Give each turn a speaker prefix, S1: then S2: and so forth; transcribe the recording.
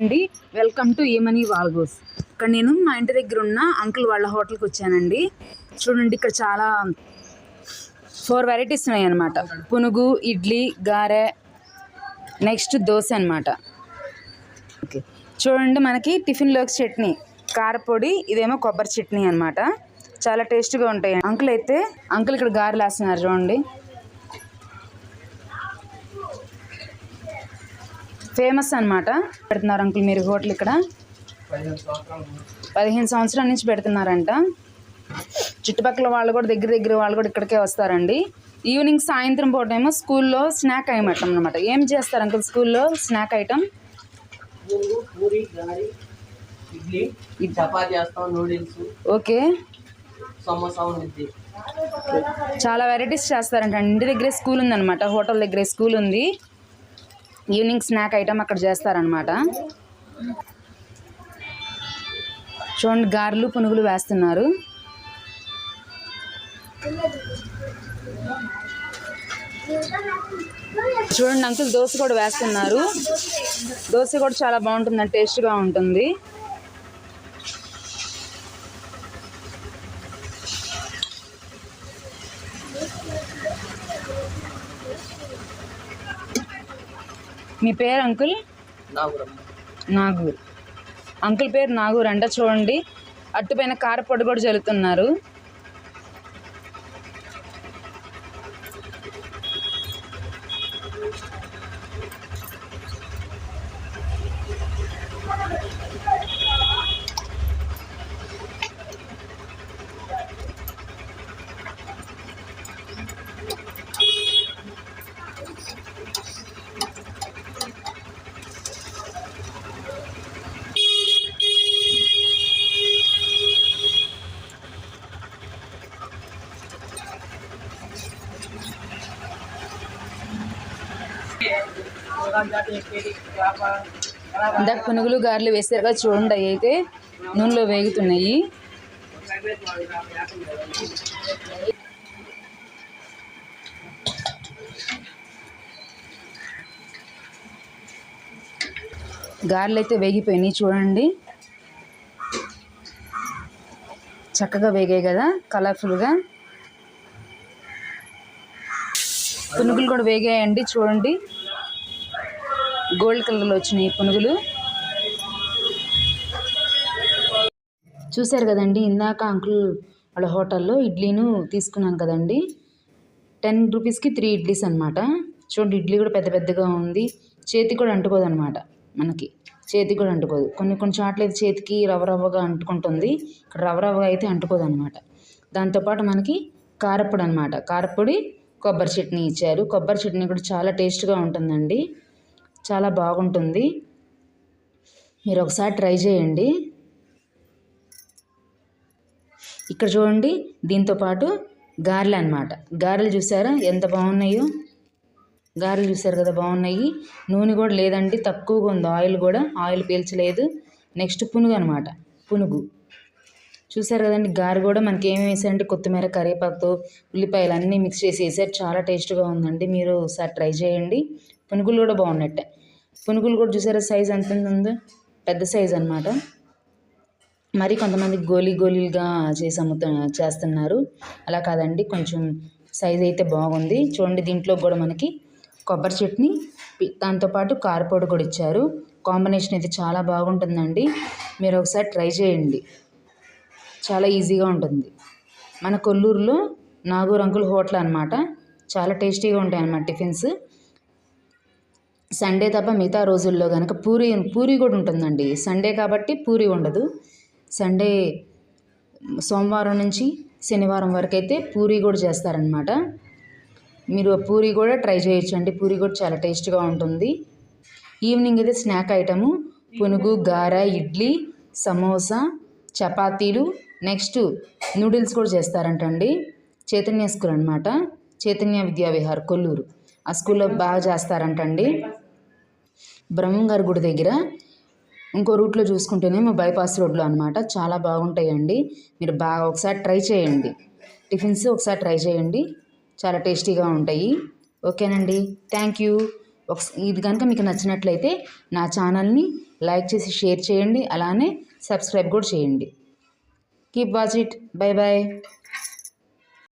S1: అండి, welcome to ఏమనీ వాల్గోస్. ఇక్కడ నేను మా ఇంటి దగ్గర ఉన్న అంకుల్ వాళ్ళ హోటల్కి వచ్చానండి. చూడండి, ఇక్కడ చాలా 4 వెరైటీస్ ఉన్నాయి అన్నమాట. పునుగు, ఇడ్లీ, గారె, నెక్స్ట్ దోశ అన్నమాట. ఓకే, చూడండి, మనకి టిఫిన్లోకి చట్నీ కారపొడి, ఇదేమో కొబ్బరి చట్నీ అన్నమాట. చాలా టేస్ట్గా ఉంటాయి. అంకుల్ ఇక్కడ గారెలు వేస్తున్నారు చూడండి. ఫేమస్ అన్నమాట. పెడుతున్నారు అంకుల్ మీరు హోటల్ ఇక్కడ 15 సంవత్సరాల నుంచి పెడుతున్నారంట. చుట్టుపక్కల వాళ్ళు కూడా దగ్గర వాళ్ళు కూడా ఇక్కడికే వస్తారండి. ఈవినింగ్ సాయంత్రం పూట ఏమో స్కూల్లో స్నాక్ ఐటమ్ అనమాట. ఏం చేస్తారు అంకుల్ స్కూల్లో స్నాక్ ఐటమ్? ఓకే, చాలా వెరైటీస్ చేస్తారంట. ఇంటి దగ్గరే స్కూల్ ఉందన్నమాట, హోటల్ దగ్గరే స్కూల్ ఉంది. ఈవినింగ్ స్నాక్ ఐటమ్ అక్కడ చేస్తారనమాట. చూడండి, గారెలు పునుగులు వేస్తున్నారు. చూడండి అంకుల్ దోశ కూడా వేస్తున్నారు. దోశ కూడా చాలా బాగుంటుందండి, టేస్ట్గా ఉంటుంది. మీ పేరు అంకుల్? నాగూర్. అంకుల్ పేరు నాగూర్ అంట. చూడండి, అట్టుపైన కారపొడి కూడా జల్లుతున్నారు. ఇందాక పునుగులు గారెలు వేసారు కదా, చూడండి అవి అయితే నూనెలో వేగుతున్నాయి. గారెలు అయితే వేగిపోయినాయి చూడండి, చక్కగా వేగాయి కదా, కలర్ఫుల్గా. పునుగులు కూడా వేగాయండి చూడండి, గోల్డ్ కలర్లో వచ్చినాయి పునుగులు. చూశారు కదండి, ఇందాక అంకుల్ వాళ్ళ హోటల్లో ఇడ్లీను తీసుకున్నాను కదండి. 10 రూపీస్కి 3 ఇడ్లీస్ అనమాట. చూడండి, ఇడ్లీ కూడా పెద్ద పెద్దగా ఉంది. చేతికి కూడా అంటుకోదు అనమాట, మనకి చేతికి కూడా అంటుకోదు. కొన్ని చోట్ల అయితే చేతికి రవ్వగా అంటుకుంటుంది, ఇక్కడ రవ్వగా అయితే అంటుకోదు అనమాట. దాంతోపాటు మనకి కారపొడి అనమాట, కారపొడి కొబ్బరి చట్నీ ఇచ్చారు. కొబ్బరి చట్నీ కూడా చాలా టేస్ట్గా ఉంటుందండి, చాలా బాగుంటుంది. మీరు ఒకసారి ట్రై చేయండి. ఇక్కడ చూడండి, దీంతోపాటు గారెలు అనమాట. గారెలు చూసారా ఎంత బాగున్నాయో? గారెలు చూసారు కదా, బాగున్నాయి. నూనె కూడా లేదండి, తక్కువగా ఉంది. ఆయిల్ పీల్చలేదు. నెక్స్ట్ పునుగు అనమాట, పునుగు చూసారు కదండి. గారె కూడా మనకి ఏమేమి వేసారంటే కొత్తిమీర, కరివేపాకుతో ఉల్లిపాయలు అన్నీ మిక్స్ చేసి వేసారు. చాలా టేస్ట్గా ఉందండి, మీరు ఒకసారి ట్రై చేయండి. పునుగులు కూడా బాగున్నట్టే. పునుగులు కూడా చూసారా సైజ్ ఎంత ఉందో, పెద్ద సైజ్ అనమాట. మరి కొంతమంది గోళీలుగా చేస్తున్నారు, అలా కాదండి, కొంచెం సైజ్ అయితే బాగుంది. చూడండి, దీంట్లో కూడా మనకి కొబ్బరి చట్నీ, దాంతోపాటు కారపొడి కూడా ఇచ్చారు. కాంబినేషన్ అయితే చాలా బాగుంటుందండి, మీరు ఒకసారి ట్రై చేయండి. చాలా ఈజీగా ఉంటుంది. మన కొల్లూరులో నాగూర్ అంకుల్ హోటల్ అనమాట. చాలా టేస్టీగా ఉంటాయి అన్నమాట టిఫిన్స్. సండే తప్ప మిగతా రోజుల్లో కనుక పూరి కూడా ఉంటుందండి. సండే కాబట్టి పూరి ఉండదు. సండే సోమవారం నుంచి శనివారం వరకు అయితే పూరి కూడా చేస్తారనమాట. మీరు పూరి కూడా ట్రై చేయొచ్చండి, పూరి కూడా చాలా టేస్ట్గా ఉంటుంది. ఈవినింగ్ అయితే స్నాక్ ఐటము పునుగు, గారె, ఇడ్లీ, సమోసా, చపాతీలు, నెక్స్ట్ నూడిల్స్ కూడా చేస్తారంటండి. చైతన్య స్కూల్ అనమాట, చైతన్య విద్యావిహార్ కొల్లూరు, ఆ స్కూల్లో బాగా చేస్తారంటండి. బ్రహ్మంగారి గుడి దగ్గర ఇంకో రూట్లో చూసుకుంటేనేమో బైపాస్ రోడ్లో అనమాట. చాలా బాగుంటాయండి, మీరు బాగా ఒకసారి ట్రై చేయండి. టిఫిన్స్ ఒకసారి ట్రై చేయండి, చాలా టేస్టీగా ఉంటాయి. ఓకేనండి, థ్యాంక్ యూ. ఇది కనుక మీకు నచ్చినట్లయితే నా ఛానల్ని లైక్ చేసి షేర్ చేయండి, అలానే సబ్స్క్రైబ్ కూడా చేయండి. Keep watch it. Bye bye.